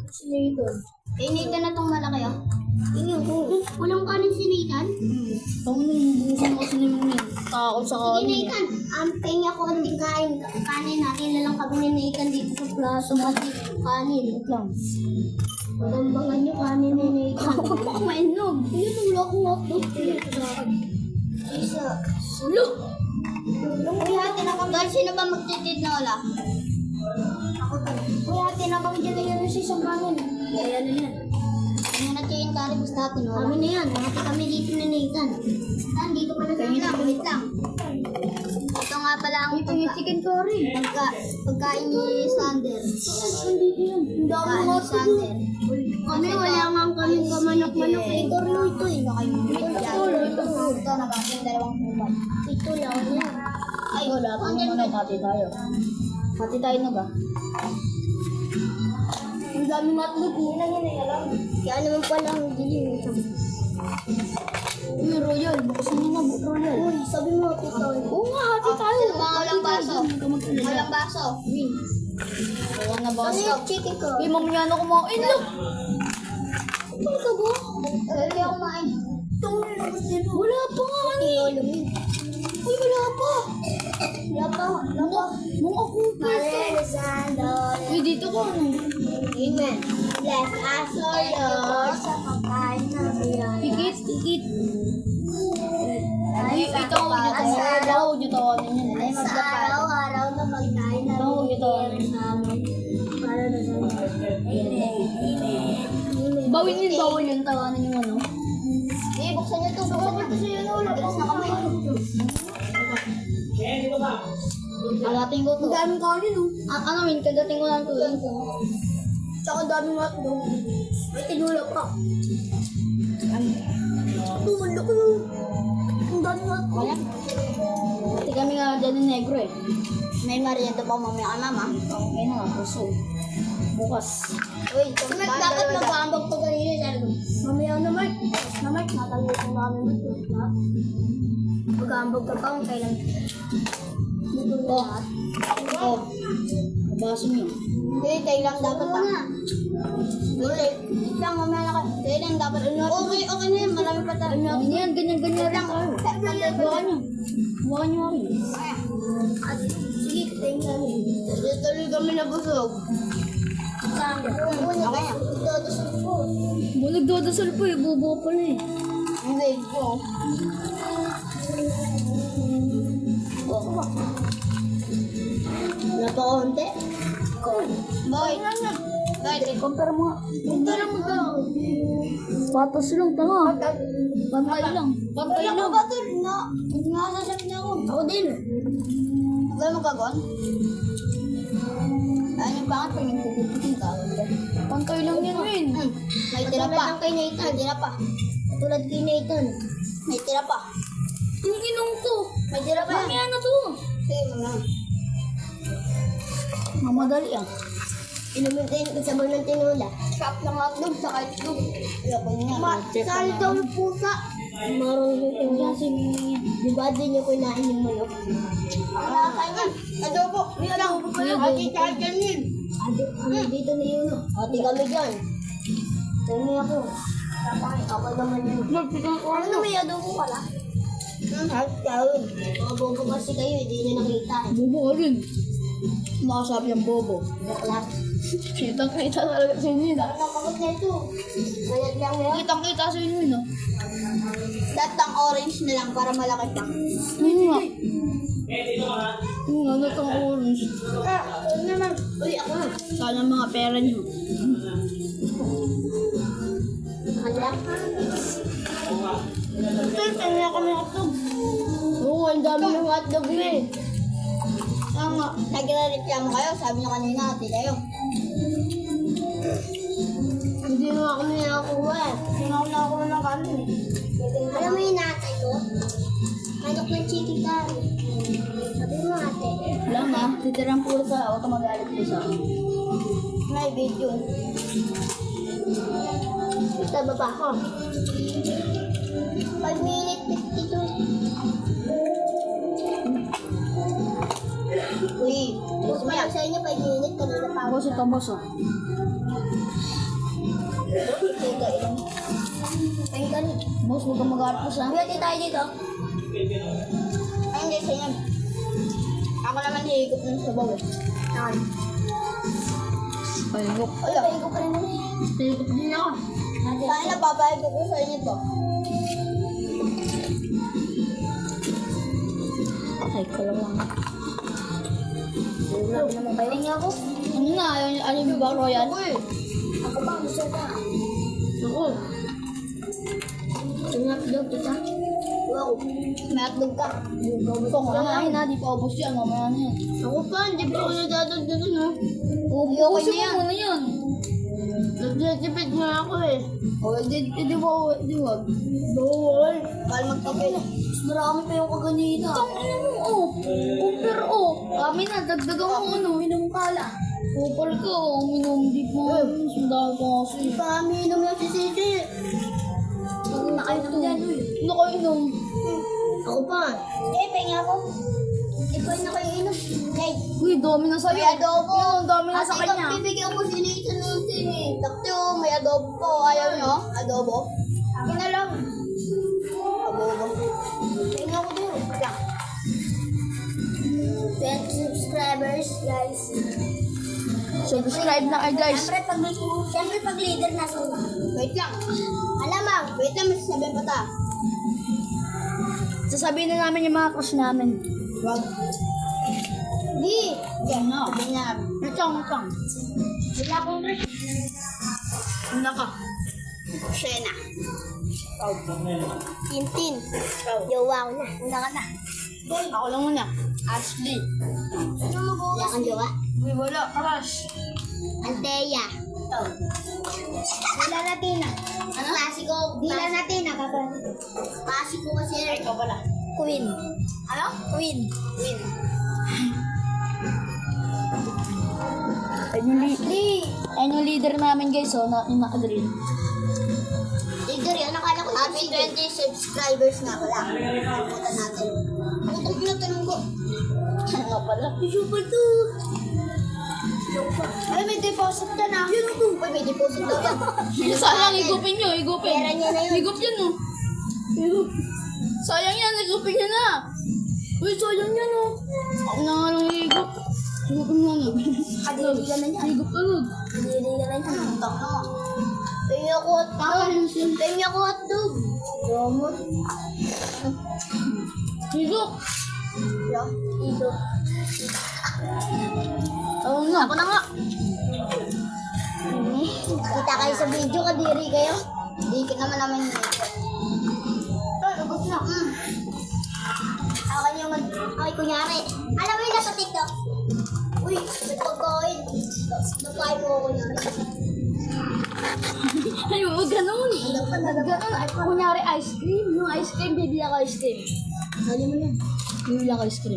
Si Nathan. Eh, Nathan na tong malaki ah. Tingnan ko. Walang kanin si Nathan? Tawag na yung busan kasi naman yung tao sa Sige kanin. Nathan, pengi ako hindi kain. Kanin natin na lang kami ni Nathan dito sa plaza. Kasi kanin. Wait lang. Magambangan yung kanin ni Nathan. Ako baka mainog. Ayun, wala akong hotdog. Isa. Sulo! Kuya, tinakam. Dahil sino ba magtitid na wala? Ako to. Kuya, tinakam dyan na yan sa isang kanin. Kaya na yan. Ano na chicken curry gusto natin, wala? Kami na yan. Nakati kami dito ni Nathan. Nathan, dito ka na sa Wait lang, akin. wait lang. Ito nga pala ang chicken curry. pagkain ni Sander. Dito yan. Ang dami Pagkain ni hotdog. Sander. Kami wala nga kami kamanok-manok. Ito rin ito eh. Ito, nagasin dalawang kupal. Ito lang yan. Ay, wala. Ano na, hati tayo. Hati tayo na ba? Ang daming hotdog. Hindi na yan eh. Alam. Kaya naman pala ang dilim. Uy, Royal. Bukasan niyo na, Royal. Uy, sabi mo tito. Oo nga, hati tayo. Walang baso. Walang baso. Wala na Ano baso. yung chicken ko? Uy, mamaya na kumain. Look! Ano ka ba? Hindi ako kumain. Wala pa nga kanina. Uy, wala pa. Wala pa. Mga kupal. Uy, dito ko. Amen. Bless us, O Lord, sa pagkain na biyaya. Tikit, tikit. Uy, itawag niyo to. Tawag niyo tawanin yun. Ay, Sa magdapat. araw-araw na pagkain na Tawag niyo tawanin. sa amin. Para na sa Amen. Amen. Bawin yun, bawal yun. Tawanin yung ano. Eh, buksan niyo to. Buksan niyo to sa iyo. Wala pa na kami. Alating ko to. Ang daming kanin, oh. Ano, min, kadating ko lang to. Tsaka daming hotdog. May tinula pa. Tumulok ko. Ang daming hotdog. Wala. Kasi kami nga dyan ng negro eh. May merienda pa mamaya ka mama. Okay na nga, puso. Bukas. Uy, dapat mag-aambag to kanina. Sabi ko, mamaya na Mark. Tapos na Mark, natalimutan na kami Mark. Mag-aambag ka pa kung kailan. Dito na lahat. Oh. Baso niyo. Hindi, tayo lang dapat pa. Ulit. Lang, mamaya na ka. Tayo lang dapat. Okay, okay na yan. Marami pa tayo. Okay yan, ganyan-ganyan lang. Bukan niyo. Bukan niyo kami. At sige, tayo lang. Tuloy kami nabusog. Okay na. Ito, dasal ko. Nagdodasal po eh, bubo pala eh. Hindi, ko. Wala pa konti? Boy. Boy, compare mo. Compare mo to. Patos lang, tanga. Pantay lang. Pantay Wala lang. ka ba to? Hindi nga sasabi na ako. Ako din. Huwag mo kagon? Ano yung pangat pag nagpuputin ka? Pantay lang yan, Win. May tira Katulad pa. ng kay Nathan. May tira pa. Katulad kay Nathan. May tira pa. Ang inong to. May tira pa yan. Mamaya na to. Sige, mga. Mamadali ah. Inumin tayo ng sabon ng tinula. Shop lang hotdog sa hotdog. Ayoko niya. Sali daw ng pusa. Marong yung Yan si Mimi. Di ba din niya kunain yung manok? Wala ka niya. Adobo. May adobo pa lang. Ati kahit ganyan. Ate, dito na yun. Ate kami dyan. Tumi ako. Ako naman yun. Ano na may adobo pala? Kahit kawin. Mga bobo kasi kayo, hindi nyo nakita. Bobo ka rin. Makasabi ang bobo. Bakla. Kitang-kita talaga sa inyo na. Ano kapag na ito? Bayad lang yan. Kitang-kita sa inyo no. Lahat ng orange na lang para malaki pa. Yun nga. Yun nga, lahat ng orange. Ano naman? Uy, ako. Sana mga pera nyo. Hala. Ito, na kami hotdog. Oo, ang dami ng hotdog na eh. Tama. Nagre-reklamo kayo. Sabi nyo kanina, ati kayo. Hindi mo ako nakakuha eh. Sinauna ako ng kanin. Alam mo yung natay ko? Manok ng chicken curry. Sabi mo ate. Wala ma. Titirang pusa. Huwag ka magalit pusa. May video. Sa baba ko. 5 minutes 52. Uy. Tapos pala sa inyo 5 minutes kanina pa ako. Boso to, boso. nag-inom. Ay, ganun. Boss, huwag kang mag-art po sa. Pwede tayo dito. Ay, hindi sa inyo. Ako naman hihigop ng sabaw eh. Ay. Hihigop. Ay, ko pa rin naman eh. Hihigop din ako. Natin. Saan napapahigop ko sa inyo to? Ay, kalawang. Grabe naman kayo. Tingin ako. Ano na? Ayaw niyo ba royal? Ako pa, gusto ka. Ako. Tingnan ko daw kita. Wow. May atlog ka. Gusto ko na na. Di pa ubos yan. Mamaya na yan. Ako pa, hindi pa ako nadadagdagan ha. Okay na yan. Muna yan. Nagtitipid nga ako eh. O, di ba? Di wag. Bawal. Bal magtapil. Mas marami pa yung kaganina. Ang ano mo, oh. Upper, oh. Kami na, dagdagan mo ano. Minum kala. Upper ka, oh. Uminom, di mo. Sundahan ko kasi. Paminom yung si Sisi. Huwag na kayo ng gano'n eh. Ano kayo inom? Ako pa. Eh, penga ako. Ikaw na kayo inom. Hey. Uy, dami na sa'yo. May adobo. Yun, dami na sa Ate, kanya. bibigyan ko si Nathan ng sini. Takti, oh. May adobo po. Ayaw nyo? Adobo? Akin na lang. Adobo. Penga ko din. Lang. 20 subscribers, guys. Subscribe na kayo, guys. Siyempre pag leader na sa una. Wait lang. Alamang. Wait lang, may sasabihin pa ta. Sasabihin na namin yung mga crush namin. Wag. Di. Yan na. Sabihin na. Wait lang. Wala akong crush. Una ka. Shena. Tintin. Jowa ko na. Una ka na. Ako lang muna. Ashley. Wala kang jowa? Uy, wala. Crush. Anteya. Dila Latina. Ano? Klasiko. Dila Latina. Klasiko kasi. Ikaw pala. Queen. Ano? Queen. Win. Ayun yung leader namin, guys, oh, na yung naka-green. Leader yan. Nakala ko. Happy 20 subscribers na pala. Pupunta natin. Pupunta tinatanong ko. Ano nga pala? Super to. Ay, may deposit ka na. Yun ako. Uy, may deposit daw yan. Sayang, igupin nyo, igupin. Pera niya na yun. Higup yan, oh. Higup. Sayang yan, igupin niya na. Uy, sayang yan, oh. Ako na nga lang higup. Higupin nga na. Kadiri ka na niya. Higup agad. Kadiri ka na niya. Tak na. Tingin ako hotdog. Tingin ako hotdog. Romot. Higup. Yan. Ito. Oo na. Ako na nga. Kita kayo sa video, kadiri kayo. Hindi ka naman namin Ubus na. Akin yung ay, kunyari. Alam mo yung nasa TikTok? Uy, may pagkain. Nagkain mo ako kunyari. Ay, huwag ganun. Ganun. Ay, kunyari ice cream. Yung ice cream, bibili ako ice cream. Sali mo na. Bibili ako ice cream.